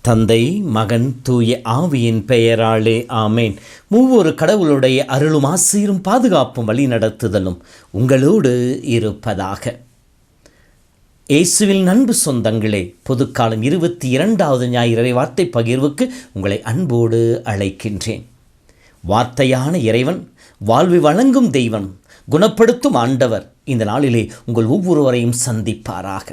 தந்தை, மகன், தூய ஆவியின் பெயராலே ஆமேன். மூவொரு கடவுளுடைய அருளும் ஆசீரும் பாதுகாப்பும் வழி நடத்துதலும் உங்களோடு இருப்பதாக. இயேசுவில் அன்பு சொந்தங்களே, பொதுக்காலம் 22வது ஞாயிறு வார்த்தை பகிர்வுக்கு உங்களை அன்போடு அழைக்கின்றேன். வார்த்தையான இறைவன், வாழ்வை வழங்கும் தெய்வம், குணப்படுத்தும் ஆண்டவர் இந்த நாளிலே உங்கள் ஒவ்வொருவரையும் சந்திப்பாராக.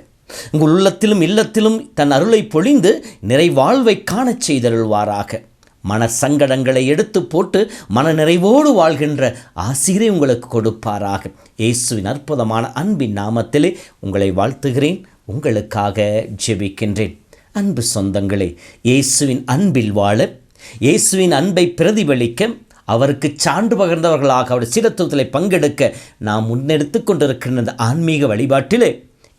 உங்கள் உள்ளத்திலும் இல்லத்திலும் தன் அருளை பொழிந்து நிறைவாழ்வை காணச் செய்தருள்வாராக. மன சங்கடங்களை எடுத்து போட்டு மன நிறைவோடு வாழ்கின்ற ஆசிரை உங்களுக்கு கொடுப்பாராக. இயேசுவின் அற்புதமான அன்பின் நாமத்திலே உங்களை வாழ்த்துகிறேன், உங்களுக்காக ஜெபிக்கின்றேன். அன்பு சொந்தங்களே, இயேசுவின் அன்பில் வாழ, இயேசுவின் அன்பை பிரதிபலிக்க, அவருக்கு சான்று பகிர்ந்தவர்களாக அவர் சீரத்துவத்தில் பங்கெடுக்க நாம் முன்னெடுத்து கொண்டிருக்கின்ற ஆன்மீக வழிபாட்டிலே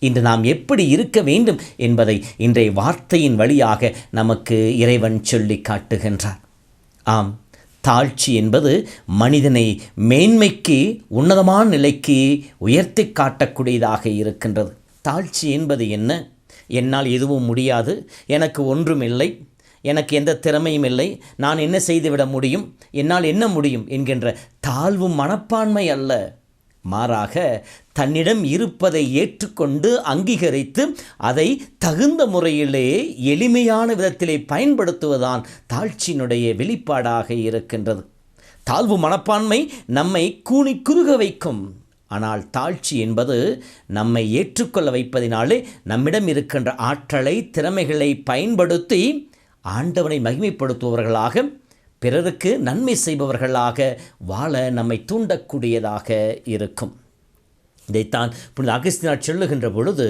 இன்று நாம் எப்படி இருக்க வேண்டும் என்பதை இன்றைய வார்த்தையின் வழியாக நமக்கு இறைவன் சொல்லி காட்டுகின்றார். ஆம், தாழ்ச்சி என்பது மனிதனை மேன்மைக்கு, உன்னதமான நிலைக்கு உயர்த்தி காட்டக்கூடியதாக இருக்கின்றது. தாழ்ச்சி என்பது என்ன? என்னால் எதுவும் முடியாது, எனக்கு ஒன்றும் இல்லை, எனக்கு எந்த திறமையும் இல்லை, நான் என்ன செய்துவிட முடியும், என்னால் என்ன முடியும் என்கின்ற தாழ்வு மனப்பான்மை அல்ல. மாறாக தன்னிடம் இருப்பதை ஏற்றுக்கொண்டு அங்கீகரித்து அதை தகுந்த முறையிலே எளிமையான விதத்திலே பயன்படுத்துவதுதான் தாழ்ச்சியினுடைய வெளிப்பாடாக இருக்கின்றது. தாழ்வு மனப்பான்மை நம்மை கூனி குறுக வைக்கும். ஆனால் தாழ்ச்சி என்பது நம்மை ஏற்றுக்கொள்ள வைப்பதினாலே நம்மிடம் இருக்கின்ற ஆற்றலை, திறமைகளை பயன்படுத்தி ஆண்டவனை மகிமைப்படுத்துபவர்களாக, பிறருக்கு நன்மை செய்பவர்களாக வாழ நம்மை தூண்டக்கூடியதாக இருக்கும். இதைத்தான் புனித அகஸ்தினார் சொல்லுகின்ற பொழுது,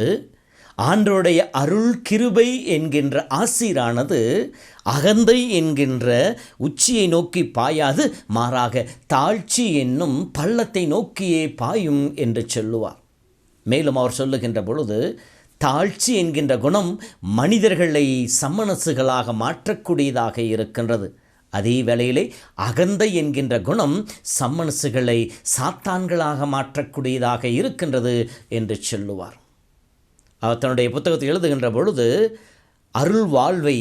ஆண்டவருடைய அருள் கிருபை என்கின்ற ஆசீரானது அகந்தை என்கின்ற உச்சியை நோக்கி பாயாது, மாறாக தாழ்ச்சி என்னும் பள்ளத்தை நோக்கியே பாயும் என்று சொல்லுவார். மேலும் அவர் சொல்லுகின்ற பொழுது, தாழ்ச்சி என்கின்ற குணம் மனிதர்களை சம்மனசுகளாக மாற்றக்கூடியதாக இருக்கின்றது. அதே வேளையிலே அகந்தை என்கின்ற குணம் சம்மனசுகளை சாத்தான்களாக மாற்றக்கூடியதாக இருக்கின்றது என்று சொல்லுவார். அவர் தன்னுடைய புத்தகத்தை எழுதுகின்ற பொழுது அருள் வாழ்வை,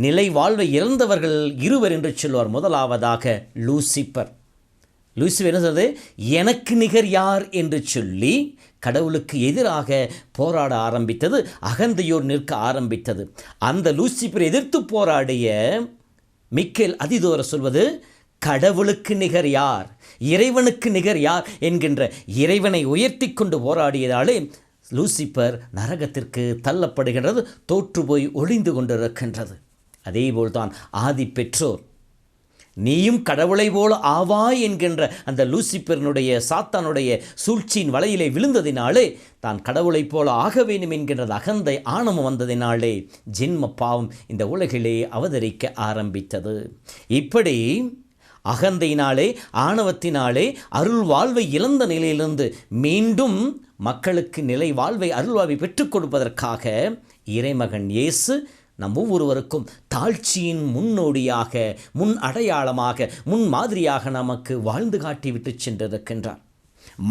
நிலை வாழ்வை இழந்தவர்கள் இருவர் என்று சொல்லுவார். முதலாவதாக லூசிபர். லூசிபர் என்ன சொல்றது? எனக்கு நிகர் யார் என்று சொல்லி கடவுளுக்கு எதிராக போராட ஆரம்பித்தது, அகந்தையோர் நிற்க ஆரம்பித்தது. அந்த லூசிபர் எதிர்த்து போராடிய மிக்கேல் அதிதூர சொல்வது, கடவுளுக்கு நிகர் யார், இறைவனுக்கு நிகர் யார் என்கின்ற இறைவனை உயர்த்தி கொண்டு போராடியதாலே லூசிபர் நரகத்திற்கு தள்ளப்படுகின்றது, தோற்று போய் ஒளிந்து கொண்டிருக்கின்றது. அதேபோல்தான் ஆதி பெற்றோர், நீயும் கடவுளை போல ஆவாய் என்கின்ற அந்த லூசிபரினுடைய சாத்தானுடைய சூழ்ச்சியின் வலையிலே விழுந்ததினாலே தான் கடவுளைப் போல ஆக வேண்டும் என்கின்றது அகந்தை ஆணவம் வந்ததினாலே ஜென்ம பாவம் இந்த உலகிலே அவதரிக்க ஆரம்பித்தது. இப்படி அகந்தையினாலே, ஆணவத்தினாலே அருள் வாழ்வை இழந்த நிலையிலிருந்து மீண்டும் மக்களுக்கு நிலை வாழ்வை, அருள் வாழ்வை பெற்றுக் கொடுப்பதற்காக இறைமகன் இயேசு நம் ஒவ்வொருவருக்கும் தாழ்ச்சியின் முன்னோடியாக, முன் அடையாளமாக, முன் மாதிரியாக நமக்கு வாழ்ந்து காட்டிவிட்டு சென்றிருக்கின்றார்.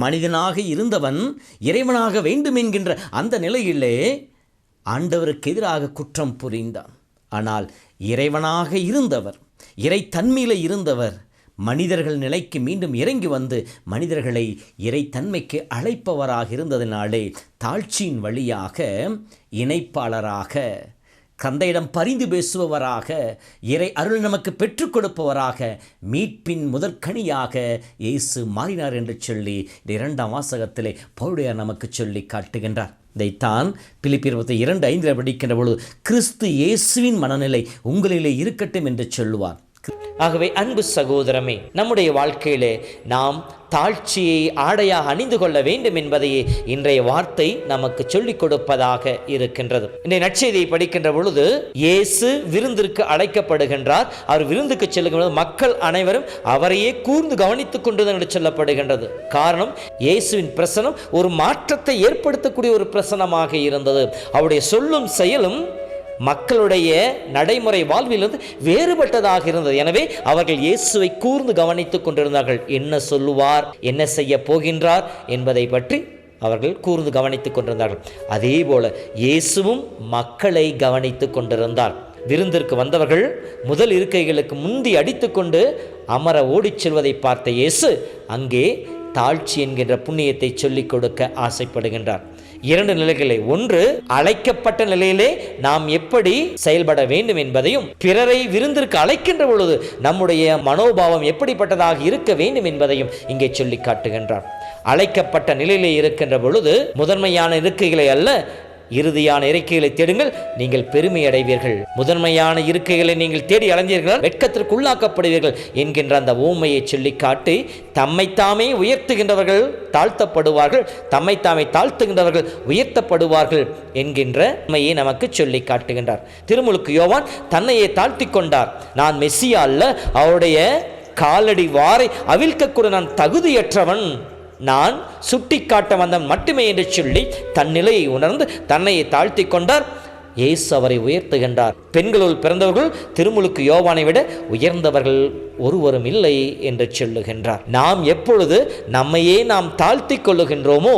மனிதனாக இருந்தவன் இறைவனாக வேண்டும் என்கின்ற அந்த நிலையிலே ஆண்டவருக்கு எதிராக குற்றம் புரிந்தான். ஆனால் இறைவனாக இருந்தவர், இறைத்தன்மையில் இருந்தவர் மனிதர்கள் நிலைக்கு மீண்டும் இறங்கி வந்து மனிதர்களை இறைத்தன்மைக்கு அழைப்பவராக இருந்ததினாலே தாழ்ச்சியின் வழியாக இணைப்பாளராக, தந்தையிடம் பரிந்து பேசுபவராக, இறை அருள் நமக்கு பெற்றுக் கொடுப்பவராக, மீட்பின் முதற்கனியாக இயேசு மாறினார் என்று சொல்லி 2ஆம் வாசகத்திலே பவுலடியார் நமக்கு சொல்லி காட்டுகின்றார். இதைத்தான் பிலிப்பியர் 2:5 படிக்கின்ற பொழுது, கிறிஸ்து இயேசுவின் மனநிலை உங்களிலே இருக்கட்டும் என்று சொல்லுவார். ஆகவே அன்பு சகோதரமே, நம்முடைய வாழ்க்கையிலே நாம் தாழ்ச்சியை ஆடையாக அணிந்து கொள்ள வேண்டும் என்பதையே இன்றைய வார்த்தை நமக்கு சொல்லிக் கொடுப்பதாக இருக்கின்றது. இன்றைய நற்செய்தியை படிக்கின்ற பொழுது இயேசு விருந்திற்கு அழைக்கப்படுகின்றார். அவர் விருந்துக்கு செல்லுகின்ற மக்கள் அனைவரும் அவரையே கூர்ந்து கவனித்துக் கொண்டிருந்தனர் என்று சொல்லப்படுகின்றது. காரணம், இயேசுவின் பிரசனம் ஒரு மாற்றத்தை ஏற்படுத்தக்கூடிய ஒரு பிரசனமாக இருந்தது. அவருடைய சொல்லும் செயலும் மக்களுடைய நடைமுறை வாழ்விலிருந்து வேறுபட்டதாக இருந்தது. எனவே அவர்கள் இயேசுவை கூர்ந்து கவனித்துக் கொண்டிருந்தார்கள். என்ன சொல்லுவார், என்ன செய்ய போகின்றார் என்பதை பற்றி அவர்கள் கூர்ந்து கவனித்துக் கொண்டிருந்தார்கள். அதே போல இயேசுவும் மக்களை கவனித்துக் கொண்டிருந்தார். விருந்திற்கு வந்தவர்கள் முதல் இருக்கைகளுக்கு முந்தி அடித்துக்கொண்டு அமர ஓடிச் செல்வதை பார்த்த இயேசு அங்கே தாழ்ச்சி என்கின்ற புண்ணியத்தை சொல்லிக் கொடுக்க ஆசைப்படுகின்றார். இரண்டு நிலைகளை, ஒன்று அழைக்கப்பட்ட நிலையிலே நாம் எப்படி செயல்பட வேண்டும் என்பதையும், பிறரை விருந்திற்கு அழைக்கின்ற பொழுது நம்முடைய மனோபாவம் எப்படிப்பட்டதாக இருக்க வேண்டும் என்பதையும் இங்கே சொல்லி காட்டுகின்றார். அழைக்கப்பட்ட நிலையிலே இருக்கின்ற பொழுது முதன்மையான இருக்கைகளை அல்ல, இறுதியான இருக்கைகளை தேடுங்கள், நீங்கள் பெருமை அடைவீர்கள். முதன்மையான இருக்கைகளை நீங்கள் தேடி அடைந்தீர்கள், வெட்கத்திற்கு உள்ளாக்கப்படுவீர்கள் என்கின்ற அந்த ஊமையை சொல்லி காட்டி, தம்மைத்தாமே உயர்த்துகின்றவர்கள் தாழ்த்தப்படுவார்கள், தம்மைத்தாமே தாழ்த்துகின்றவர்கள் உயர்த்தப்படுவார்கள் என்கின்ற உண்மையை நமக்கு சொல்லி காட்டுகின்றார். திருமுழுக்கு யோவான் தன்னையே தாழ்த்தி கொண்டார். நான் மெசியா அல்ல, அவருடைய காலடி வாரை அவிழ்க்கக்கூட நான் தகுதியற்றவன், நான் சுட்டி காட்ட வந்தவன் மட்டுமே என்று சொல்லி தன் நிலையை உணர்ந்து தன்னையை தாழ்த்தி கொண்டார். இயேசு அவரை உயர்த்துகின்றார். பெண்களுள் பிறந்தவர்கள் திருமுழுக்கு யோவானை விட உயர்ந்தவர்கள் ஒருவரும் இல்லை என்று சொல்லுகின்றார். நாம் எப்பொழுது நம்மையே நாம் தாழ்த்தி கொள்ளுகின்றோமோ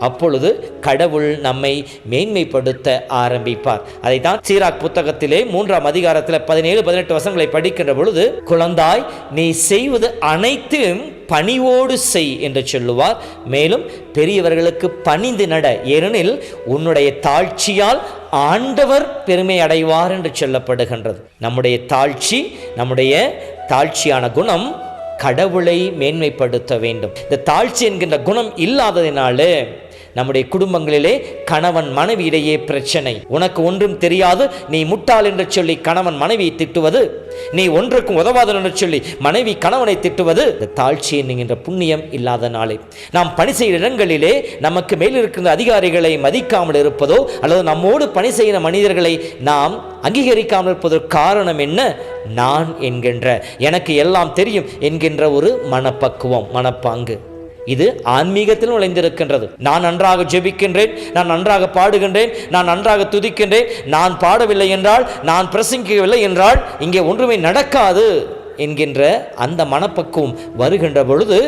அப்பொழுது கடவுள் நம்மை மேன்மைப்படுத்த ஆரம்பிப்பார். அதைத்தான் சீராக் புத்தகத்திலே 3ஆம் அதிகாரத்தில் 17-18 வசனங்களை படிக்கின்ற பொழுது, குழந்தாய் நீ செய்வது அனைத்தும் பணிவோடு செய் என்று சொல்லுவார். மேலும் பெரியவர்களுக்கு பணிந்து நட, ஏனெனில் உன்னுடைய தாழ்ச்சியால் ஆண்டவர் பெருமை அடைவார் என்று சொல்லப்படுகின்றது. நம்முடைய தாழ்ச்சி, நம்முடைய தாழ்ச்சியான குணம் கடவுளை மேன்மைப்படுத்த வேண்டும். இந்த தாழ்ச்சி என்கின்ற குணம் இல்லாததினாலே நம்முடைய குடும்பங்களிலே கணவன் மனைவி இடையே பிரச்சனை. உனக்கு ஒன்றும் தெரியாது, நீ முட்டாள் என்று சொல்லி கணவன் மனைவியை திட்டுவது, நீ ஒன்றுக்கும் உதவாதன் என்று சொல்லி மனைவி கணவனை திட்டுவது, இந்த தாழ்ச்சி என்கின்ற புண்ணியம் இல்லாத நாளே. நாம் பணி செய்கிற இடங்களிலே நமக்கு மேலிருக்கின்ற அதிகாரிகளை மதிக்காமல் இருப்பதோ அல்லது நம்மோடு பணி செய்கிற மனிதர்களை நாம் அங்கீகரிக்காமல் இருப்பதற்கு காரணம் என்ன? நான் என்கின்ற, எனக்கு எல்லாம் தெரியும் என்கின்ற ஒரு மனப்பக்குவம், மனப்பாங்கு. இது ஆன்மீகத்தில் நுழைந்திருக்கின்றது. நான் நன்றாக ஜெபிக்கின்றேன், நான் நன்றாக பாடுகின்றேன், நான் நன்றாக துதிக்கின்றேன், நான் பாடவில்லை என்றால், நான் பிரசங்கிக்கவில்லை என்றால் இங்கே ஒன்றுமே நடக்காது என்கின்ற அந்த மனப்பக்குவம் வருகின்ற பொழுது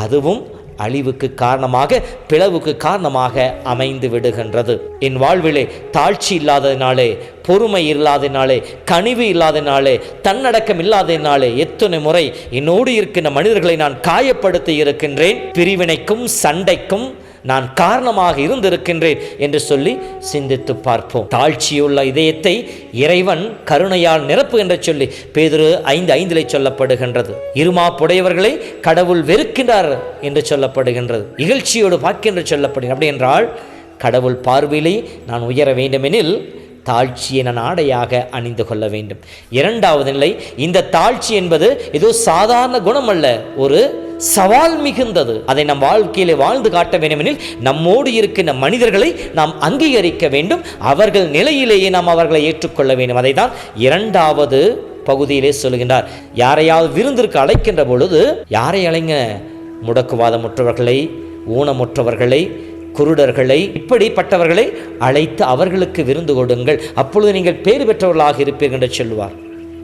அதுவும் அழிவுக்கு காரணமாக, பிளவுக்கு காரணமாக அமைந்து விடுகின்றது. என் வாழ்விலே தாழ்ச்சி இல்லாததினாலே, பொறுமை இல்லாததினாலே, கனிவு இல்லாததினாலே, தன்னடக்கம் இல்லாததினாலே எத்தனை முறை என்னோடு இருக்கின்ற மனிதர்களை நான் காயப்படுத்தி இருக்கின்றேன். பிரிவினைக்கும் சண்டைக்கும் நான் காரணமாக இருந்திருக்கின்றேன் என்று சொல்லி சிந்தித்து பார்ப்போம். தாழ்ச்சியுள்ள இதயத்தை இறைவன் கருணையால் நிரப்பு என்று சொல்லி பேதுரு 5:5 சொல்லப்படுகின்றது. இருமாப்புடையவர்களை கடவுள் வெறுக்கின்றார் என்று சொல்லப்படுகின்றது. இகழ்ச்சியோடு பார்க்கின்ற சொல்லப்படுகிறது. அப்படி என்றால் கடவுள் பார்வையிலே நான் உயர வேண்டுமெனில் தாழ்ச்சியை நான் ஆடையாக அணிந்து கொள்ள வேண்டும். இரண்டாவது நிலை, இந்த தாழ்ச்சி என்பது ஏதோ சாதாரண குணம் அல்ல, ஒரு சவால் மிகுந்தது. அதை நம் வாழ்க்கையிலே வாழ்ந்து காட்ட வேண்டுமெனில் நம்மோடு இருக்கின்ற மனிதர்களை நாம் அங்கீகரிக்க வேண்டும், அவர்கள் நிலையிலேயே நாம் அவர்களை ஏற்றுக்கொள்ள வேண்டும். அதை தான் இரண்டாவது பகுதியிலே சொல்கின்றார். யாரையாவது விருந்திற்கு அழைக்கின்ற பொழுது யாரை அழைங்க? முடக்குவாதமுற்றவர்களை, ஊனமுற்றவர்களை, குருடர்களை, இப்படிப்பட்டவர்களை அழைத்து அவர்களுக்கு விருந்து கொடுங்கள், அப்பொழுது நீங்கள் பேறு பெற்றவர்களாக இருப்பீர்கள் என்று சொல்லுவார்.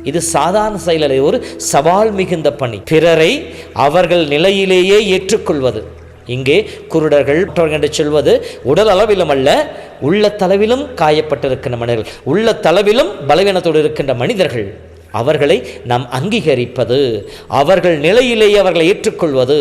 இது சாதாரண செயலை, ஒரு சவால் மிகுந்த பணி. பிறரை அவர்கள் நிலையிலேயே ஏற்றுக்கொள்வது. இங்கே குருடர்கள் என்று சொல்வது உடல் அளவிலும் அல்ல, உள்ளத்தளவிலும் காயப்பட்டிருக்கின்ற மனிதர்கள், உள்ளத்தளவிலும் பலவீனத்தோடு இருக்கின்ற மனிதர்கள், அவர்களை நாம் அங்கீகரிப்பது, அவர்கள் நிலையிலேயே அவர்களை ஏற்றுக்கொள்வது.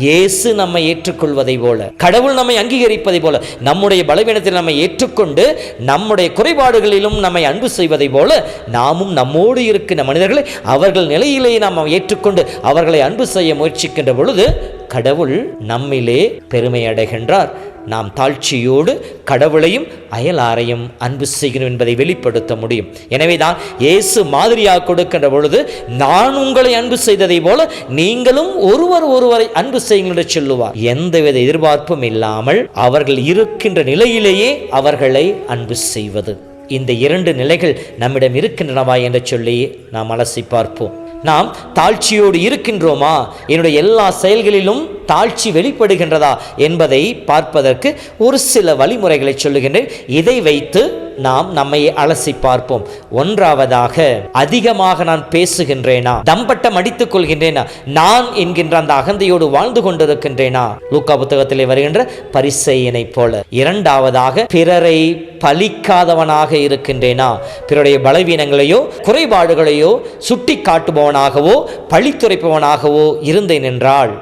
இயேசு நம்மை ஏற்றுக்கொள்வதை போல, கடவுள் நம்மை அங்கீகரிப்பதை போல, நம்முடைய பலவீனத்தில் நம்மை ஏற்றுக்கொண்டு நம்முடைய குறைபாடுகளிலும் நம்மை அன்பு செய்வதை போல, நாமும் நம்மோடு இருக்கின்ற மனிதர்களை அவர்கள் நிலையிலேயே நாம் ஏற்றுக்கொண்டு அவர்களை அன்பு செய்ய முயற்சிக்கின்ற பொழுது கடவுள் நம்மிலே பெருமை அடைகின்றார். நாம் தாழ்ச்சியோடு கடவுளையும் அயலாரையும் அன்பு செய்கிறோம் என்பதை வெளிப்படுத்த முடியும். எனவேதான் இயேசு மாதிரியாக கொடுக்கின்ற பொழுது, நான் உங்களை அன்பு செய்ததை போல நீங்களும் ஒருவரை அன்பு செய்யுங்கள் என்று சொல்லுவார். எந்தவித எதிர்பார்ப்பும் இல்லாமல் அவர்கள் இருக்கின்ற நிலையிலேயே அவர்களை அன்பு செய்வது. இந்த 2 நிலைகள் நம்மிடம் இருக்கின்றனவா என்று சொல்லி நாம் அலசி பார்ப்போம். நாம் தாழ்ச்சியோடு இருக்கின்றோமா, என்னுடைய எல்லா செயல்களிலும் தாழ்ச்சி வெளிப்படுகின்றதா என்பதை பார்ப்பதற்கு ஒரு சில வழிமுறைகளை சொல்லுகின்றேன். இதை வைத்து நாம் நம்மை அலசி பார்ப்போம். ஒன்றாவதாக, அதிகமாக நான் பேசுகின்றேனா, தம்பட்டம் அடித்துக் கொள்கின்றேனா, நான் என்கின்ற அந்த அகந்தையோடு வாழ்ந்து கொண்டிருக்கின்றேனா, லூக்கா புத்தகத்திலே வருகின்ற பரிசேயனை போல. இரண்டாவதாக, பிறரை பலிக்காதவனாக இருக்கின்றேனா, பிறருடைய பலவீனங்களையோ குறைபாடுகளையோ சுட்டி காட்டுபவனாகவோ பழித்துரைப்பவனாகவோ இருந்தேன் என்றால்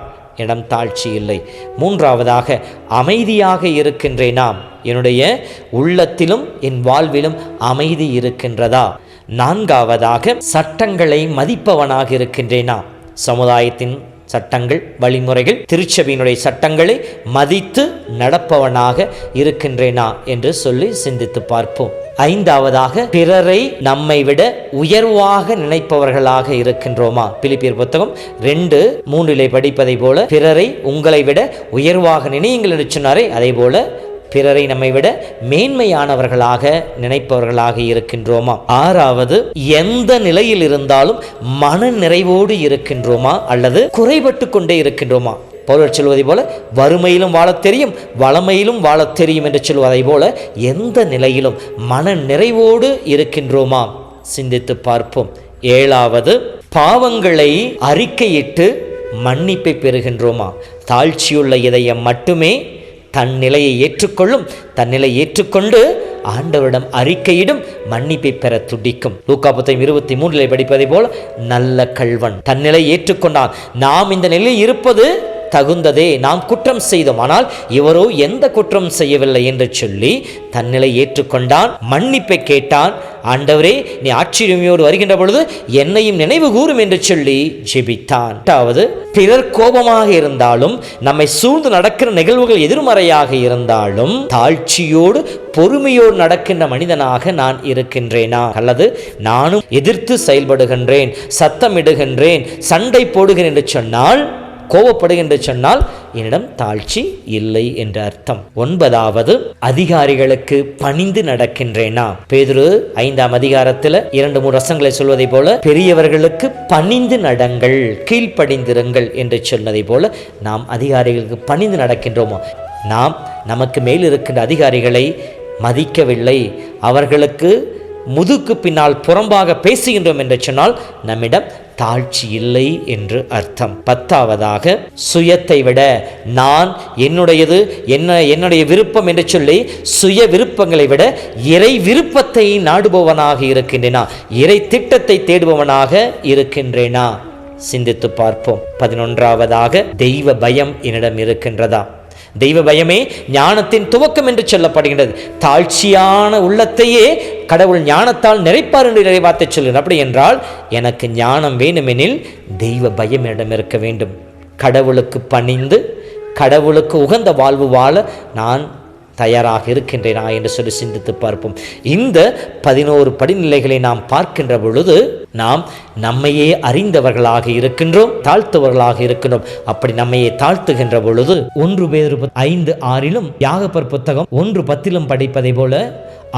இடம் தாழ்ச்சி இல்லை. மூன்றாவதாக, அமைதியாக இருக்கின்றேனா, என்னுடைய உள்ளத்திலும் என் வாழ்விலும் அமைதி இருக்கின்றதா. நான்காவதாக, சட்டங்களை மதிப்பவனாக இருக்கின்றேனா, சமுதாயத்தின் சட்டங்கள் வழிமுறைகள் திருச்சபையினுடைய சட்டங்களை மதித்து நடப்பவனாக இருக்கின்றேனா என்று சொல்லி சிந்தித்து பார்ப்போம். ஐந்தாவதாக, பிறரை நம்மை விட உயர்வாக நினைப்பவர்களாக இருக்கின்றோமா. பிலிப்பியர் புத்தகம் 2:3 படிப்பதை போல, பிறரை உங்களை விட உயர்வாக நினையுங்கள் என்று சொன்னாரே, அதே போல பிறரை நம்மை விட மேன்மையானவர்களாக நினைப்பவர்களாக இருக்கின்றோமா. ஆறாவது, எந்த நிலையில் இருந்தாலும் மன நிறைவோடு இருக்கின்றோமா அல்லது குறைபட்டு கொண்டே இருக்கின்றோமா. பவுல் சொல்வதை போல, வறுமையிலும் வாழத் தெரியும் வளமையிலும் வாழத் தெரியும் என்று சொல்வதை போல, எந்த நிலையிலும் மன நிறைவோடு இருக்கின்றோமா சிந்தித்து பார்ப்போம். ஏழாவது, பாவங்களை அறிக்கையிட்டு மன்னிப்பை பெறுகின்றோமா. தாழ்ச்சியுள்ள இதயம் மட்டுமே தன் நிலையை ஏற்றுக்கொள்ளும், தன் நிலை ஏற்றுக்கொண்டு ஆண்டவரிடம் அறிக்கையிடும், மன்னிப்பை பெற துடிக்கும். லூக்கா புத்தகம் 23 படிப்பதை போல, நல்ல கள்வன் தன் நிலை ஏற்றுக்கொண்டான். நாம் இந்த நிலையில் இருப்பது தகுந்ததே, நாம் குற்றம் செய்தோம், ஆனால் இவரோ எந்த குற்றம் செய்யவில்லை என்று சொல்லி தன்னிலை ஏற்றுக்கொண்டான், மன்னிப்பை கேட்டான். ஆண்டவரே, நீ ஆச்சரியமையோடு வருகின்ற பொழுது என்னையும் நினைவு கூறும் என்று சொல்லி ஜெபித்தான். எட்டாவது, பிறர் கோபமாக இருந்தாலும் நம்மை சூழ்ந்து நடக்கிற நிகழ்வுகள் எதிர்மறையாக இருந்தாலும் தாழ்ச்சியோடு பொறுமையோடு நடக்கின்ற மனிதனாக நான் இருக்கின்றேனா அல்லது நானும் எதிர்த்து செயல்படுகின்றேன், சத்தமிடுகின்றேன், சண்டை போடுகிறேன் என்று சொன்னால், கோபப்படுகின்ற சொன்னால் என்னிடம் தாழ்ச்சி இல்லை என்ற அர்த்தம். ஒன்பதாவது, அதிகாரிகளுக்கு பணிந்து நடக்கின்றேனா. பேதுரு 5ஆம் அதிகாரத்தில் 2-3 வசனங்களை சொல்வதை போல, பெரியவர்களுக்கு பணிந்து நடங்கள், கீழ்ப்படிந்திருங்கள் என்று சொன்னதை போல நாம் அதிகாரிகளுக்கு பணிந்து நடக்கின்றோமோ. நாம் நமக்கு மேல் இருக்கின்ற அதிகாரிகளை மதிக்கவில்லை, அவர்களுக்கு முதுக்கு பின்னால் புறம்பாக பேசுகின்றோம் என்று சொன்னால் நம்மிடம் தாழ்ச்சி இல்லை என்று அர்த்தம். 10ஆவதாக, சுயத்தை விட நான், என்னுடையது, என்னுடைய விருப்பம் என்று சொல்லி சுய விருப்பங்களை விட இறை விருப்பத்தை நாடுபவனாக இருக்கின்றேனா, இறை திட்டத்தை தேடுபவனாக இருக்கின்றேனா சிந்தித்து பார்ப்போம். 11ஆவதாக, தெய்வ பயம் என்னிடம் இருக்கின்றதா. தெய்வ பயமே ஞானத்தின் துவக்கம் என்று சொல்லப்படுகின்றது. தாழ்ச்சியான உள்ளத்தையே கடவுள் ஞானத்தால் நிறைப்பார் என்று இறைவார்த்தை சொல்கிறார். அப்படி என்றால் எனக்கு ஞானம் வேண்டுமெனில் தெய்வ பயம் என்னிடம் இருக்க வேண்டும். கடவுளுக்கு பணிந்து கடவுளுக்கு உகந்த வாழ்வு வாழ நான் தயாராக இருக்கின்றேனா என்று சொல்லி சிந்தித்து பார்ப்போம். இந்த 11 படிநிலைகளை நாம் பார்க்கின்ற பொழுது நாம் நம்மையே அறிந்தவர்களாக இருக்கின்றோம், தாழ்த்துவர்களாக இருக்கின்றோம். அப்படி நம்மையே தாழ்த்துகின்ற பொழுது 1 பேதுரு 5:6 யாகப்பர் புத்தகம் 1:10 படிப்பதை போல,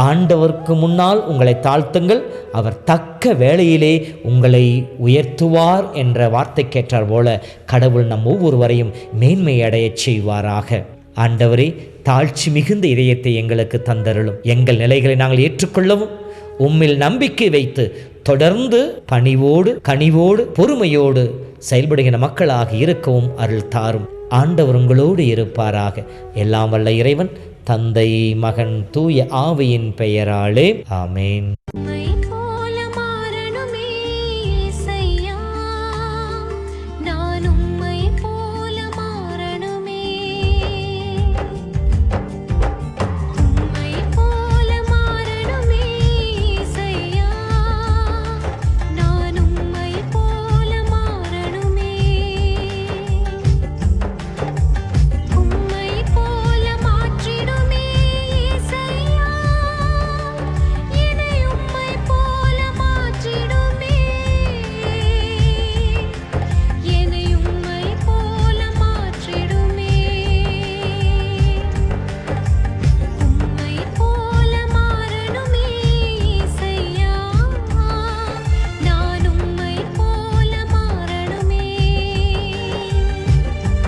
ஆண்டவருக்கு முன்னால் உங்களை தாழ்த்துங்கள், அவர் தக்க வேளையிலே உங்களை உயர்த்துவார் என்ற வார்த்தைக்கேற்றார் போல கடவுள் நம் ஒவ்வொருவரையும் மேன்மை அடைய செய்வாராக. ஆண்டவரே, தாழ்ச்சி மிகுந்த இதயத்தை எங்களுக்கு தந்தருளும். எங்கள் நிலைகளை நாங்கள் ஏற்றுக்கொள்ளவும், உம்மில் நம்பிக்கை வைத்து தொடர்ந்து பணிவோடு கனிவோடு பொறுமையோடு செயல்படுகிற மக்களாக இருக்கவும் அருள் தாரும். ஆண்டவர் உங்களோடு இருப்பாராக. எல்லாம் வல்ல இறைவன், தந்தை, மகன், தூய ஆவியின் பெயராலே ஆமேன்.